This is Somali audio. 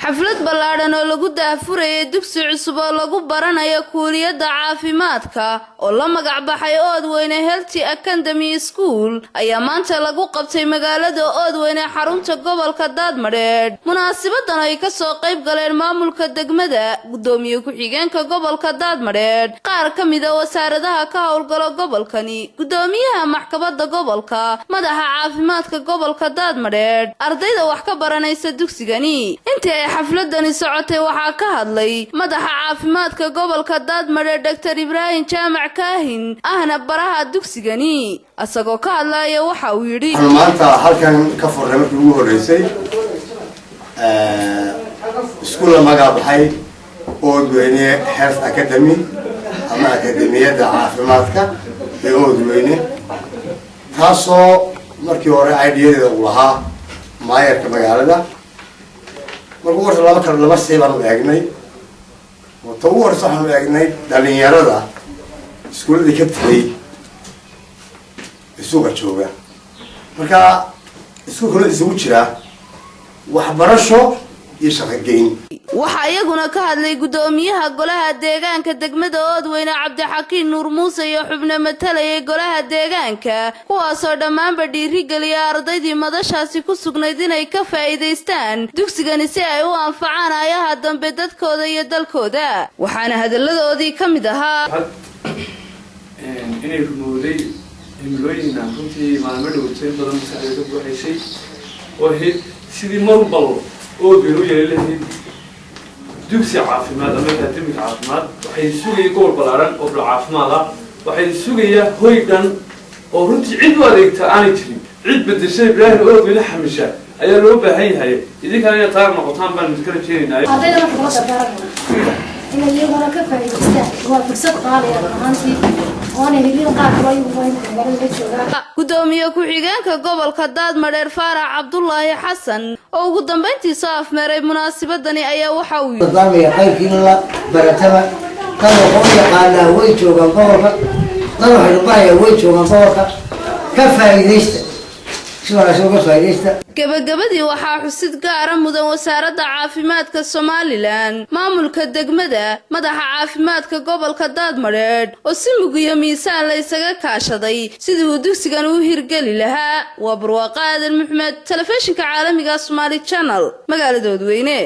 xaflad ballaaran oo lagu daahfurayay dugsi cusub oo lagu baranayo kuuliyadda caafimaadka oo la magac baxay Oodweyne Health Academy School ayaa maanta lagu qabtay magaalada Oodweyne xarunta gobolka Daadmareed. Munaasabaddan ay ka soo qayb galeen maamulka degmada, gudoomiye ku-xigeenka gobolka Daadmareed, qaar ka mid ah wasaaradaha ka howlgala gobolkani, gudoomiyaha maxkamadda gobolka, madaxa caafimaadka gobolka Daadmareed, ardayda wax ka baranaysa dugsigani. Intii xafladani socotay waxaa ka hadlay madaxa caafimaadka gobolka Daadmareed Dr. Ibrahim Jaamac Kaahin ahna baraha dugsigani asagoo ka hadlaya waxa uu yiri maanta halkan ka furnay markii ugu horeysay iskuul magac baxay Oodweyne Health Academy ama akademiyada caafimaadka ee Oodweyne taasoo markii hore ideeyadeeda uu lahaa maayarka magaalada markuu warta laba seebaan u eegnay oo waxaan u eegnay dhalinyarada iskuulada ka tagay isuga jooga marka iskuulka isugu jira waxbarasho iyo shaqo geyn. waxa iyaguna ka hadlay gudoomiyaha golaha deegaanka degmada Oodweyne Cabdixakiin Nuur Muuse iyo xubno matalaya golaha deegaanka kuwaasoo dhammaanba dhiirigeliyay ardaydii madashaasi ku sugnayd inay ka faa'iideystaan dugsigani si ay u anfacaan ayaha dambe dadkooda iyo dalkooda. waxaana hadaladoodii ka mid ahaa inay rumowday himlooyina runtii maalmo dhowrteen badan maskaxdeeda ku haysay oo sidii marubal Oodweyne u yeelay dugsi caafimaad ama akademiga caafimaad waxay sugayeen gobol ballaaran oo caafimaad ah waxay sugayeen hoy dhan oo runtii cid u adeegta aanay jirin cid bedeshay Ibrahim Oodweyne xamisha ayaa loo baahan yahay idinkana inay taar noqotaan baan mid kala jeedinayo ardayda kuma sabaran inay iyaguna ka faa'iideystaan waa fursad qaali ah ahaantii gudoomiye ku-xigeenka gobolka Daadmareed Faarax Cabdullaahi Xasan oo ugu dambeyntii soo afmeeray munaasabadani ayaa waxa uu yiri qaybkiina la barataba kan oo yaqaana way joogan gobolka tan waxay baahay way joogan gobolka ka faa'iideysta gabagabadii waxaa xusid gaar ah mudan wasaaradda caafimaadka Somaliland, maamulka degmada, madaxa caafimaadka gobolka Daadmareed oo si mug iyo miisaan la isaga kaashaday sidii uu dugsigan u hirgeli lahaa. waa Barwaaqo Aadan Maxamed, telefishinka caalamiga Somali Channel, magaalada Oodweyne.